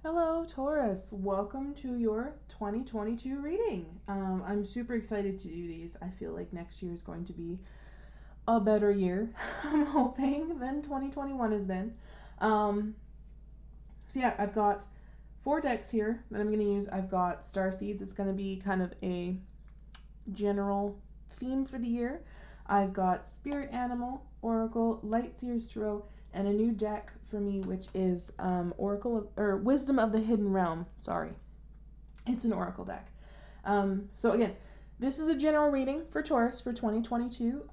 Hello, Taurus. Welcome to your 2022 reading. I'm super excited to do these. I feel like next year is going to be a better year, I'm hoping, than 2021 has been. Um, yeah, I've got 4 decks here that I'm going to use. I've got Star Seeds. It's going to be kind of a general theme for the year. I've got Spirit Animal, Oracle, Light Seers Tarot, and a new deck for me, which is Wisdom of the Hidden Realm. Sorry, it's an Oracle deck. So again, this is a general reading for Taurus for 2022.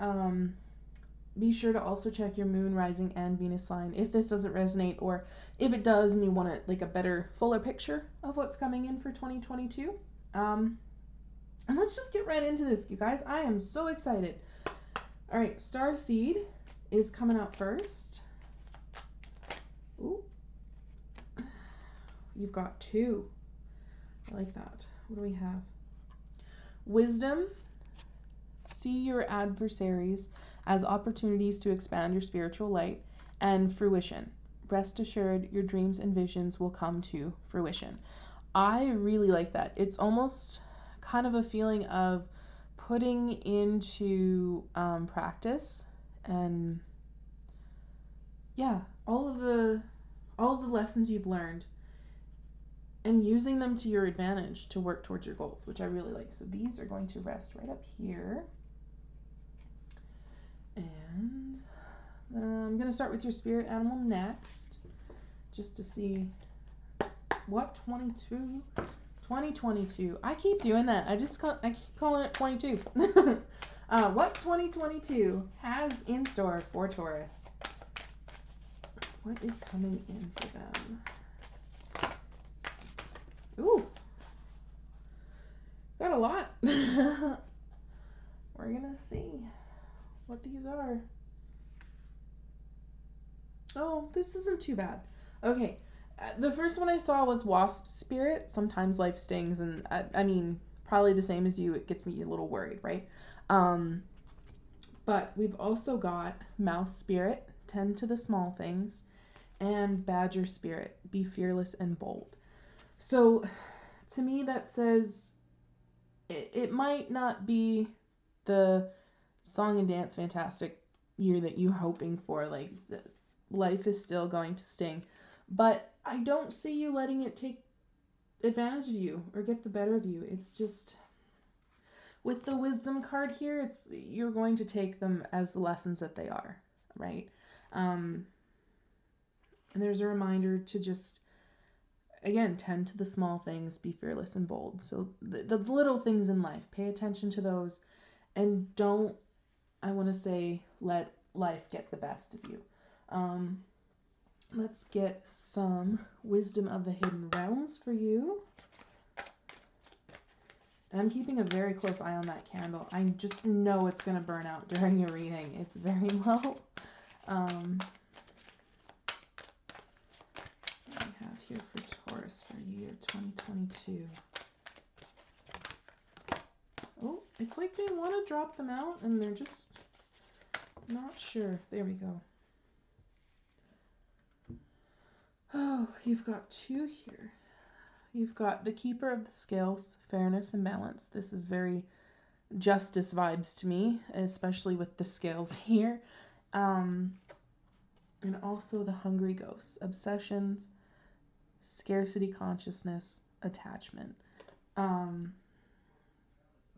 Be sure to also check your moon, rising, and Venus sign if this doesn't resonate, or if it does and you want a better, fuller picture of what's coming in for 2022. And let's just get right into this, you guys. I am so excited. All right, Star Seed is coming out first. Ooh. You've got 2. I like that. What do we have? Wisdom. See your adversaries as opportunities to expand your spiritual light. And fruition. Rest assured, your dreams and visions will come to fruition. I really like that. It's almost kind of a feeling of putting into practice, and yeah, all of the lessons you've learned and using them to your advantage to work towards your goals, which I really like. So these are going to rest right up here. And I'm going to start with your spirit animal next, just to see what 2022. I keep doing that. I keep calling it 22. What 2022 has in store for Taurus? What is coming in for them? Ooh, got a lot. We're gonna see what these are. Oh, this isn't too bad. Okay, the first one I saw was Wasp Spirit. Sometimes life stings, and I mean, probably the same as you. It gets me a little worried, right? But we've also got Mouse Spirit. Tend to the small things. And Badger Spirit. Be fearless and bold. So, to me, that says it might not be the song and dance fantastic year that you're hoping for. Like, life is still going to sting. But I don't see you letting it take advantage of you or get the better of you. It's just, with the wisdom card here, it's you're going to take them as the lessons that they are, right? And there's a reminder to just, again, tend to the small things, be fearless and bold. So the little things in life, pay attention to those, and don't, I want to say, let life get the best of you. Let's get some Wisdom of the Hidden Realms for you. And I'm keeping a very close eye on that candle. I just know it's going to burn out during your reading. It's very low. What do we have here for Taurus for year 2022? Oh, it's like they want to drop them out and they're just not sure. There we go. Oh, you've got 2 here. You've got the Keeper of the Scales, fairness and balance. This is very justice vibes to me, especially with the scales here. And also the Hungry Ghosts, obsessions, scarcity consciousness, attachment.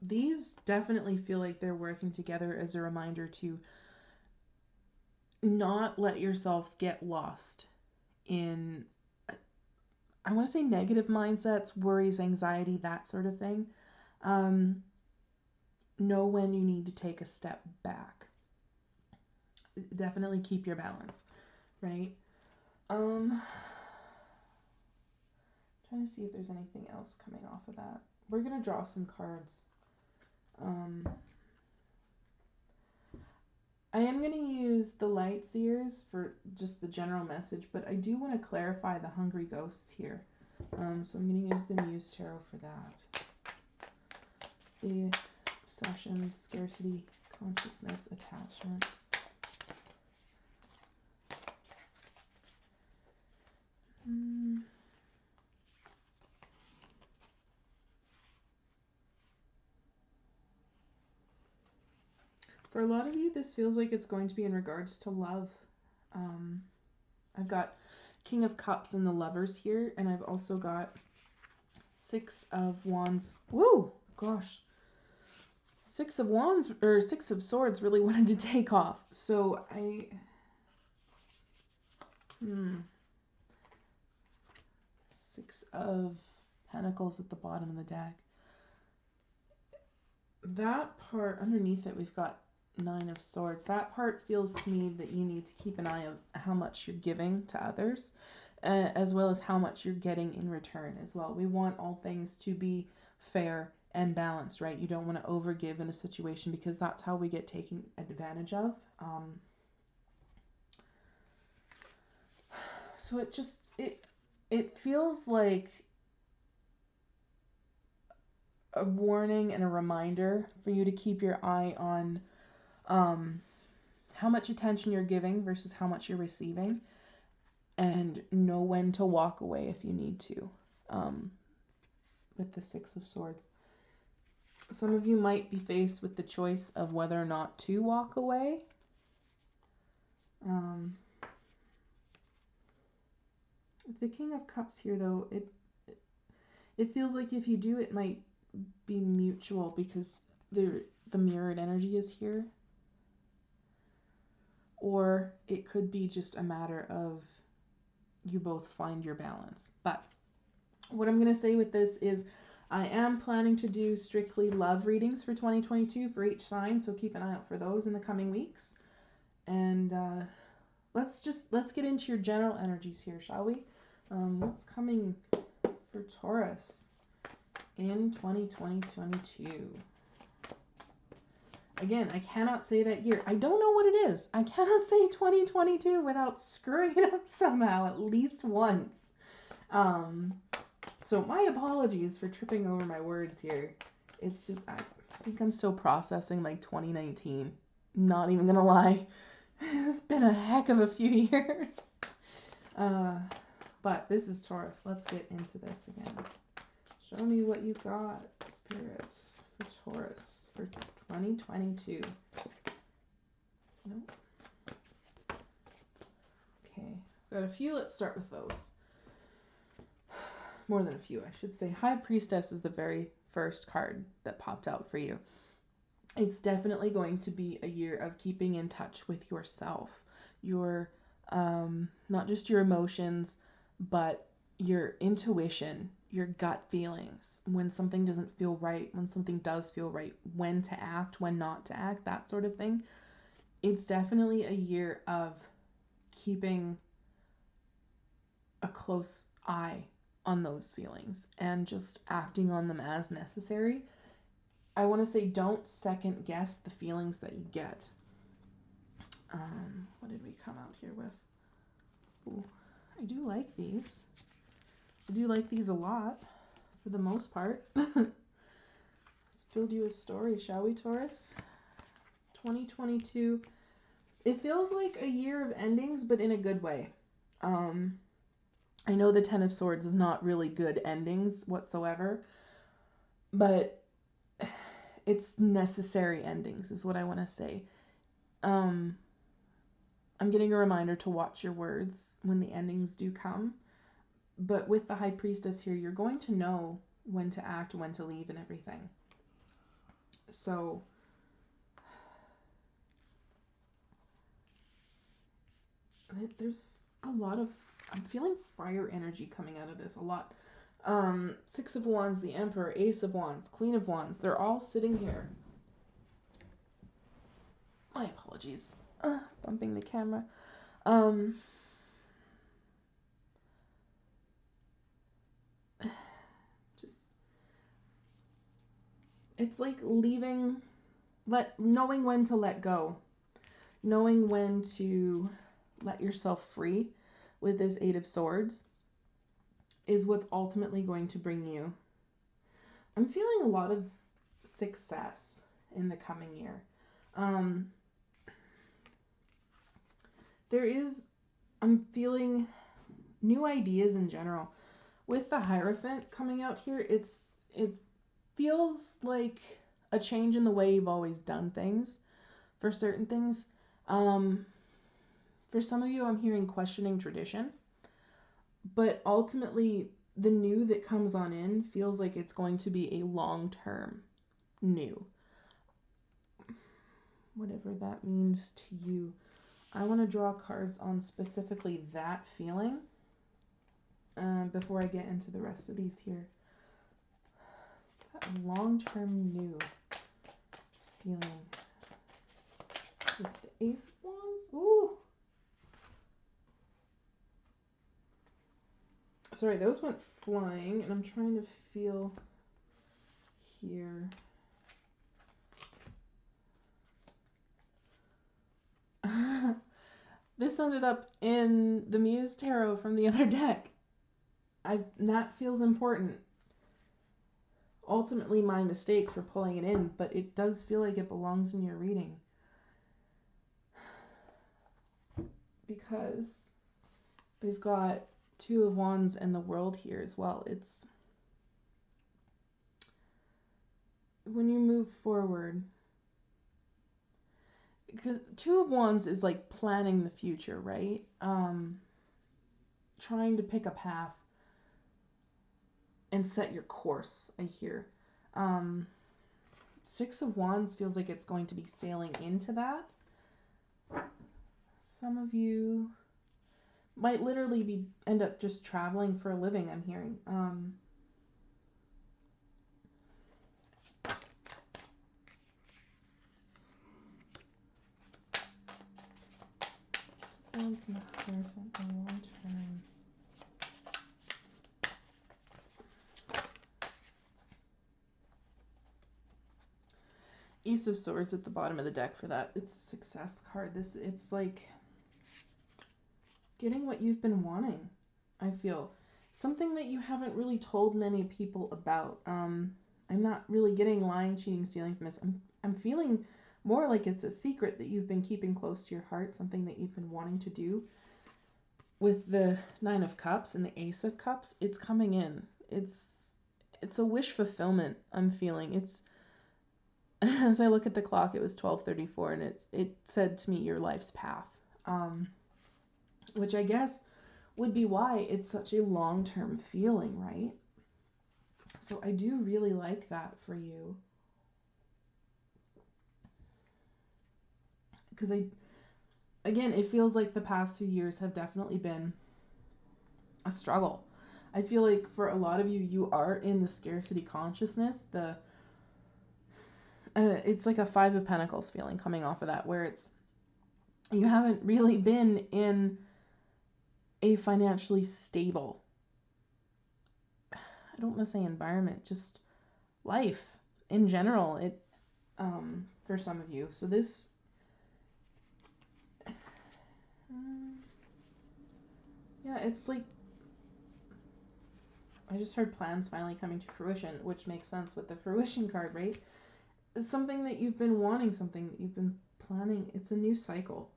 These definitely feel like they're working together as a reminder to not let yourself get lost in, I want to say, negative mindsets, worries, anxiety, that sort of thing. Know when you need to take a step back. Definitely keep your balance, right? Trying to see if there's anything else coming off of that. We're gonna draw some cards. I am going to use the Light Seers for just the general message, but I do want to clarify the Hungry Ghosts here. So I'm going to use the Muse Tarot for that. The obsessions, scarcity, consciousness, attachment. For a lot of you, this feels like it's going to be in regards to love. I've got King of Cups and the Lovers here, and I've also got Six of Wands. Woo! Gosh. Six of Wands, or Six of Swords really wanted to take off. So Six of Pentacles at the bottom of the deck. That part, underneath it, we've got Nine of Swords. That part feels to me that you need to keep an eye on how much you're giving to others, as well as how much you're getting in return as well. We want all things to be fair and balanced, right? You don't want to overgive in a situation because that's how we get taken advantage of. So it feels like a warning and a reminder for you to keep your eye on how much attention you're giving versus how much you're receiving, and know when to walk away if you need to. With the Six of Swords, some of you might be faced with the choice of whether or not to walk away. The King of Cups here, though, it feels like if you do, it might be mutual because the mirrored energy is here. Or it could be just a matter of you both find your balance. But what I'm going to say with this is I am planning to do strictly love readings for 2022 for each sign, so keep an eye out for those in the coming weeks. And let's get into your general energies here, shall we? What's coming for Taurus in 2022? Again, I cannot say that year. I don't know what it is. I cannot say 2022 without screwing it up somehow at least once. So my apologies for tripping over my words here. It's just, I think I'm still processing like 2019. Not even gonna lie. It's been a heck of a few years. But this is Taurus. Let's get into this again. Show me what you got, Spirit, for Taurus for 2022. Nope. Okay, got a few. Let's start with those. More than a few, I should say. High Priestess is the very first card that popped out for you. It's definitely going to be a year of keeping in touch with yourself, your not just your emotions, but your intuition, your gut feelings, when something doesn't feel right, when something does feel right, when to act, when not to act, that sort of thing. It's definitely a year of keeping a close eye on those feelings and just acting on them as necessary. I want to say don't second guess the feelings that you get. What did we come out here with? Ooh, I do like these. I do like these a lot, for the most part. Let's build you a story, shall we, Taurus? 2022. It feels like a year of endings, but in a good way. I know the Ten of Swords is not really good endings whatsoever, but it's necessary endings is what I want to say. I'm getting a reminder to watch your words when the endings do come. But with the High Priestess here, you're going to know when to act, when to leave, and everything. So there's a lot of, I'm feeling fire energy coming out of this, a lot. Six of Wands, the Emperor, Ace of Wands, Queen of Wands, they're all sitting here. My apologies. Bumping the camera. Just, it's like leaving, knowing when to let go, knowing when to let yourself free with this Eight of Swords is what's ultimately going to bring you. I'm feeling a lot of success in the coming year. I'm feeling new ideas in general. With the Hierophant coming out here, it feels like a change in the way you've always done things. for certain things. Um, for some of you, I'm hearing questioning tradition, but ultimately, the new that comes on in feels like it's going to be a long term new, whatever that means to you. I want to draw cards on specifically that feeling before I get into the rest of these here. That long-term new feeling with the Ace of Wands. Ooh. Sorry, those went flying, and I'm trying to feel here. This ended up in the Muse Tarot from the other deck. That feels important. Ultimately my mistake for pulling it in, but it does feel like it belongs in your reading. Because we've got Two of Wands and the World here as well. It's when you move forward, because Two of Wands is like planning the future, right? Trying to pick a path and set your course, I hear. Six of Wands feels like it's going to be sailing into that. Some of you might literally end up just traveling for a living, I'm hearing. Wands in the Hierophant, the long term. Ace of Swords at the bottom of the deck for that. It's a success card. It's like getting what you've been wanting, I feel. Something that you haven't really told many people about. I'm not really getting lying, cheating, stealing from this. I'm feeling more like it's a secret that you've been keeping close to your heart, something that you've been wanting to do. With the Nine of Cups and the Ace of Cups, it's coming in. It's a wish fulfillment, I'm feeling. It's as I look at the clock, it was 12:34, and it said to me your life's path, which I guess would be why it's such a long-term feeling, right? So I do really like that for you, because again, it feels like the past few years have definitely been a struggle. I feel like for a lot of you, you are in the scarcity consciousness. It's like a Five of Pentacles feeling coming off of that, where you haven't really been in a financially stable, I don't want to say environment, just life in general. For some of you. So this, yeah, it's like I just heard plans finally coming to fruition, which makes sense with the fruition card, right? It's something that you've been wanting, something that you've been planning. It's a new cycle,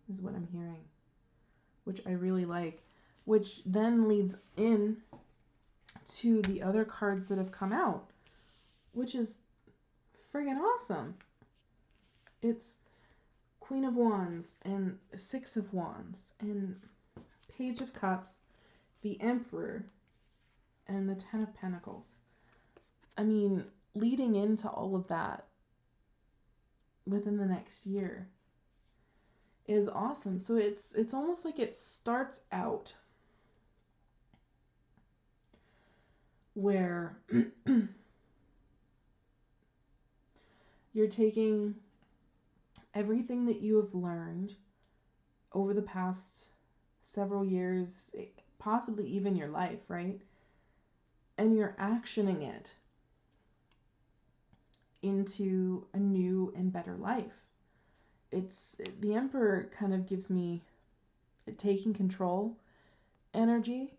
is what I'm hearing, which I really like, which then leads in to the other cards that have come out, which is friggin' awesome. It's Queen of Wands and Six of Wands and Page of Cups, the Emperor, and the Ten of Pentacles. I mean, leading into all of that within the next year is awesome. So it's almost like it starts out where you're taking everything that you have learned over the past several years, possibly even your life, right? And you're actioning it into a new and better life. The Emperor kind of gives me a taking control energy.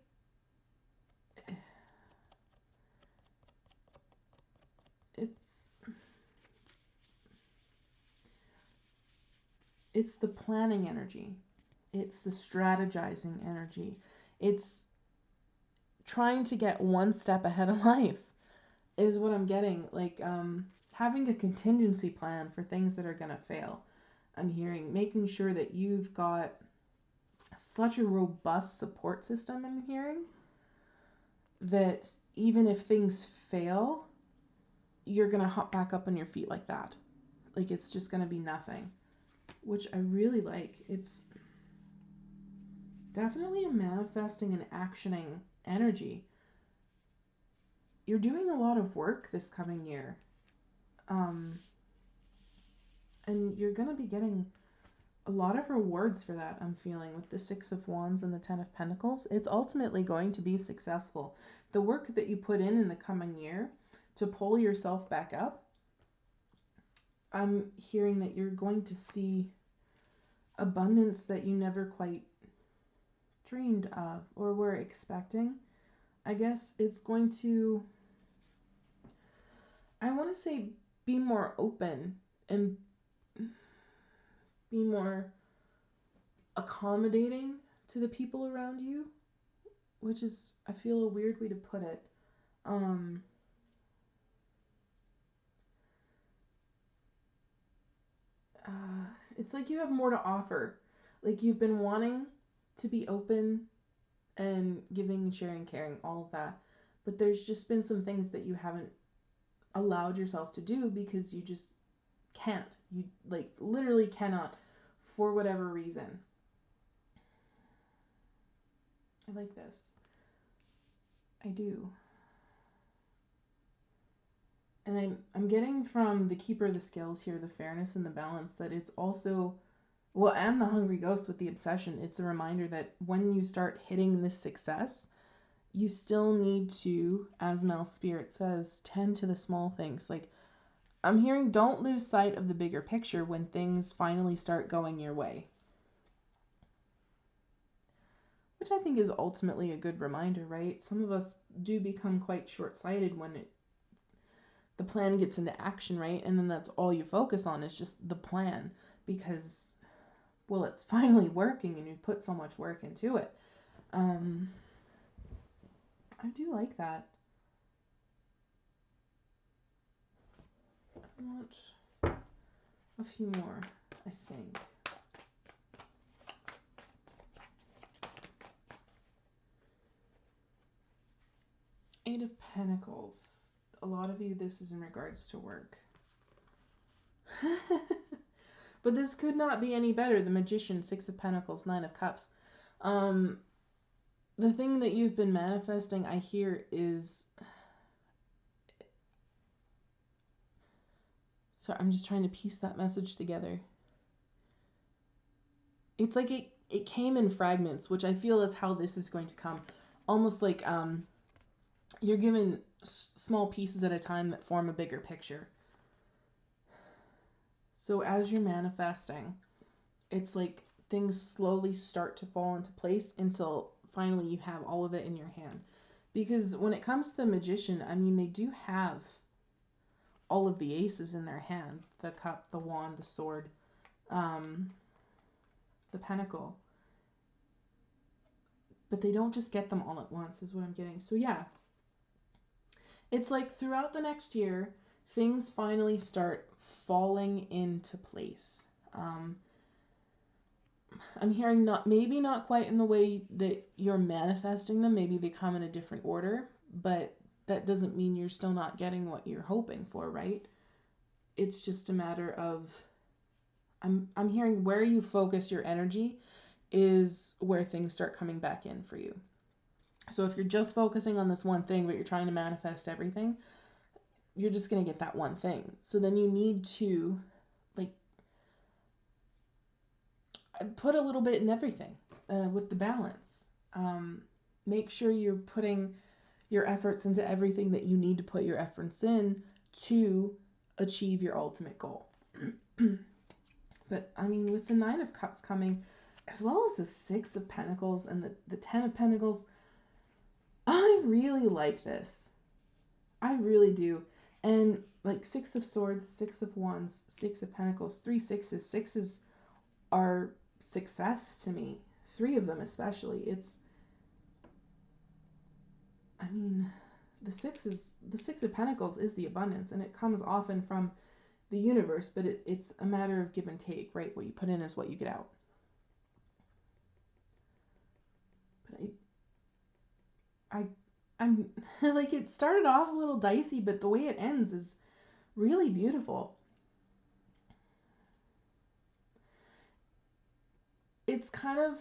It's the planning energy. It's the strategizing energy. It's trying to get one step ahead of life is what I'm getting. Like, having a contingency plan for things that are going to fail. I'm hearing making sure that you've got such a robust support system, I'm hearing, that even if things fail, you're going to hop back up on your feet like that. Like it's just going to be nothing, which I really like. It's definitely a manifesting and actioning energy. You're doing a lot of work this coming year. And you're going to be getting a lot of rewards for that, I'm feeling, with the Six of Wands and the Ten of Pentacles. It's ultimately going to be successful. The work that you put in the coming year to pull yourself back up, I'm hearing that you're going to see abundance that you never quite dreamed of or were expecting. I guess it's going to, I want to say, be more open and be more accommodating to the people around you, which is, I feel, a weird way to put it. It's like you have more to offer. Like you've been wanting to be open and giving, sharing, caring, all of that. But there's just been some things that you haven't allowed yourself to do because you just can't. You like literally cannot for whatever reason. I like this. I do. And I'm getting from the Keeper of the Scales here, the fairness and the balance, that it's also, well, and the Hungry Ghost with the obsession, it's a reminder that when you start hitting this success, you still need to, as Mel Spirit says, tend to the small things. Like, I'm hearing don't lose sight of the bigger picture when things finally start going your way. Which I think is ultimately a good reminder, right? Some of us do become quite short-sighted when the plan gets into action, right? And then that's all you focus on is just the plan because, well, it's finally working and you've put so much work into it. I do like that. I want a few more, I think. Eight of Pentacles. A lot of you, this is in regards to work. But this could not be any better. The Magician, Six of Pentacles, Nine of Cups. The thing that you've been manifesting, I hear, is... Sorry, I'm just trying to piece that message together. It's like it came in fragments, which I feel is how this is going to come. Almost like you're given small pieces at a time that form a bigger picture. So as you're manifesting, it's like things slowly start to fall into place until finally you have all of it in your hand. Because when it comes to the Magician, I mean, they do have all of the aces in their hand. The cup, the wand, the sword, the pentacle. But they don't just get them all at once, is what I'm getting. So yeah, it's like throughout the next year, things finally start falling into place. I'm hearing maybe not quite in the way that you're manifesting them. Maybe they come in a different order, but that doesn't mean you're still not getting what you're hoping for, right? It's just a matter of, I'm hearing where you focus your energy is where things start coming back in for you. So if you're just focusing on this one thing, but you're trying to manifest everything, you're just going to get that one thing. So then you need to, like, put a little bit in everything with the balance. Make sure you're putting your efforts into everything that you need to put your efforts in to achieve your ultimate goal. But, I mean, with the Nine of Cups coming, as well as the Six of Pentacles and the Ten of Pentacles, I really like this. I really do. And, like, Six of Swords, Six of Wands, Six of Pentacles, 3 sixes. Sixes are success to me. 3 of them especially. It's, I mean, the Six of Pentacles is the abundance, and it comes often from the universe, but it's a matter of give and take, right? What you put in is what you get out. But I'm like, it started off a little dicey, but the way it ends is really beautiful. It's kind of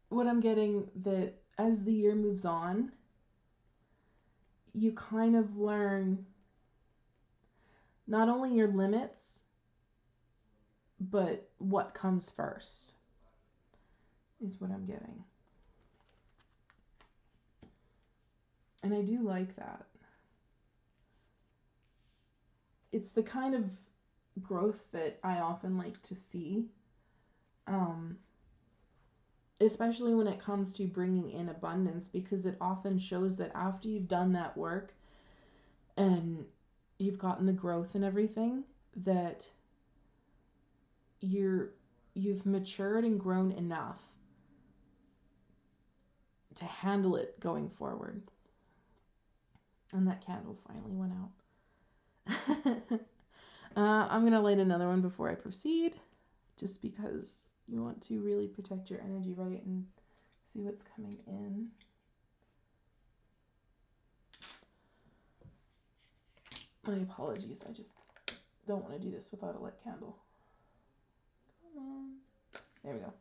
what I'm getting, that as the year moves on, you kind of learn not only your limits, but what comes first, is what I'm getting. And I do like that. It's the kind of growth that I often like to see, especially when it comes to bringing in abundance, because it often shows that after you've done that work and you've gotten the growth and everything, that you've matured and grown enough to handle it going forward. And that candle finally went out. I'm going to light another one before I proceed, just because you want to really protect your energy, right, and see what's coming in. My apologies, I just don't want to do this without a lit candle. Come on. There we go.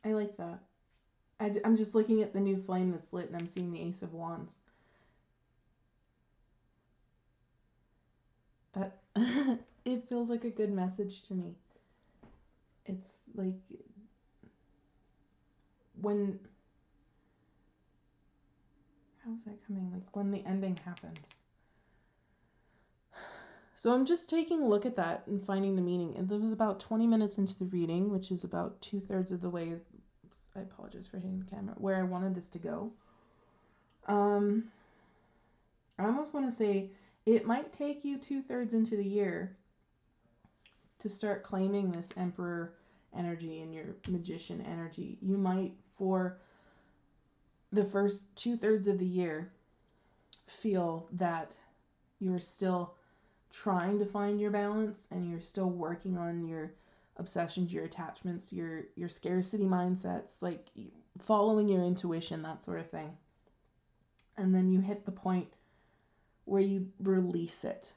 I like that. I'm just looking at the new flame that's lit, and I'm seeing the Ace of Wands. That it feels like a good message to me. It's like when, how's that coming? Like when the ending happens. So I'm just taking a look at that and finding the meaning. And it was about 20 minutes into the reading, which is about 2/3 of the way. I apologize for hitting the camera, where I wanted this to go. I almost want to say it might take you 2/3 into the year to start claiming this Emperor energy and your Magician energy. You might, for the first 2/3 of the year, feel that you're still trying to find your balance, and you're still working on your obsessions, your attachments, your scarcity mindsets, like following your intuition, that sort of thing. And then you hit the point where you release it,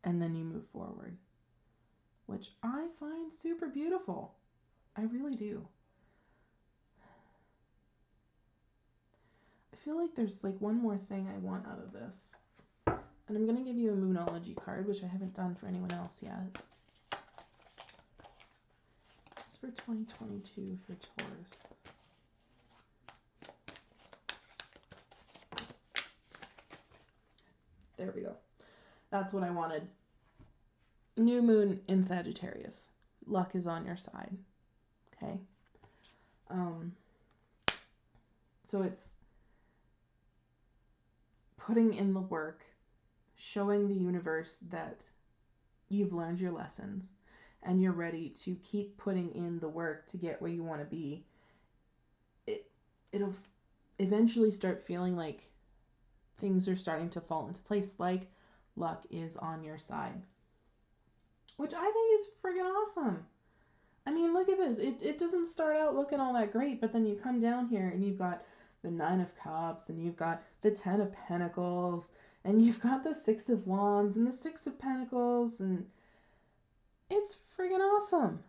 and then you move forward, which I find super beautiful. I really do. I feel like there's like one more thing I want out of this. And I'm going to give you a Moonology card, which I haven't done for anyone else yet. Just for 2022 for Taurus. There we go. That's what I wanted. New moon in Sagittarius. Luck is on your side. Okay? So it's putting in the work, showing the universe that you've learned your lessons and you're ready to keep putting in the work to get where you want to be. It'll eventually start feeling like things are starting to fall into place, like luck is on your side, which I think is friggin' awesome. I mean, look at this. It doesn't start out looking all that great, but then you come down here and you've got the 9 of Cups, and you've got the 10 of Pentacles, and you've got the 6 of Wands and the 6 of Pentacles, and it's friggin' awesome.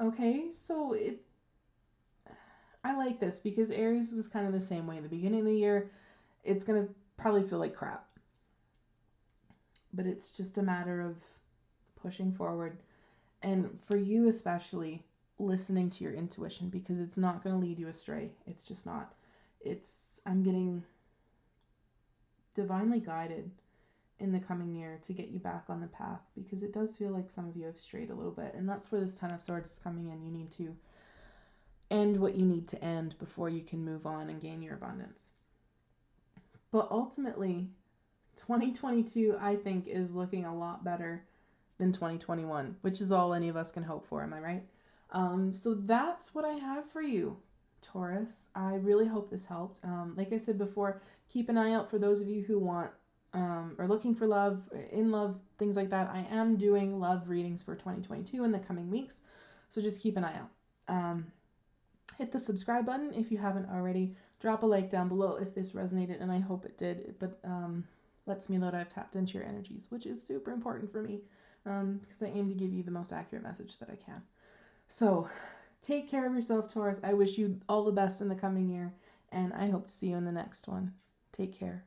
Okay, so I like this, because Aries was kind of the same way. In the beginning of the year, it's going to probably feel like crap. But it's just a matter of pushing forward. And for you especially, listening to your intuition, because it's not going to lead you astray. It's just not. I'm getting divinely guided in the coming year to get you back on the path, because it does feel like some of you have strayed a little bit. And that's where this 10 of Swords is coming in. You need to end what you need to end before you can move on and gain your abundance. But ultimately, 2022, I think, is looking a lot better than 2021, which is all any of us can hope for, am I right? So that's what I have for you, Taurus. I really hope this helped. Like I said before, keep an eye out for those of you who want are looking for love, in love, things like that. I am doing love readings for 2022 in the coming weeks, so just keep an eye out. Hit the subscribe button if you haven't already. Drop a like down below if this resonated, and I hope it did. But lets me know that I've tapped into your energies, which is super important for me because I aim to give you the most accurate message that I can. So take care of yourself, Taurus. I wish you all the best in the coming year, and I hope to see you in the next one. Take care.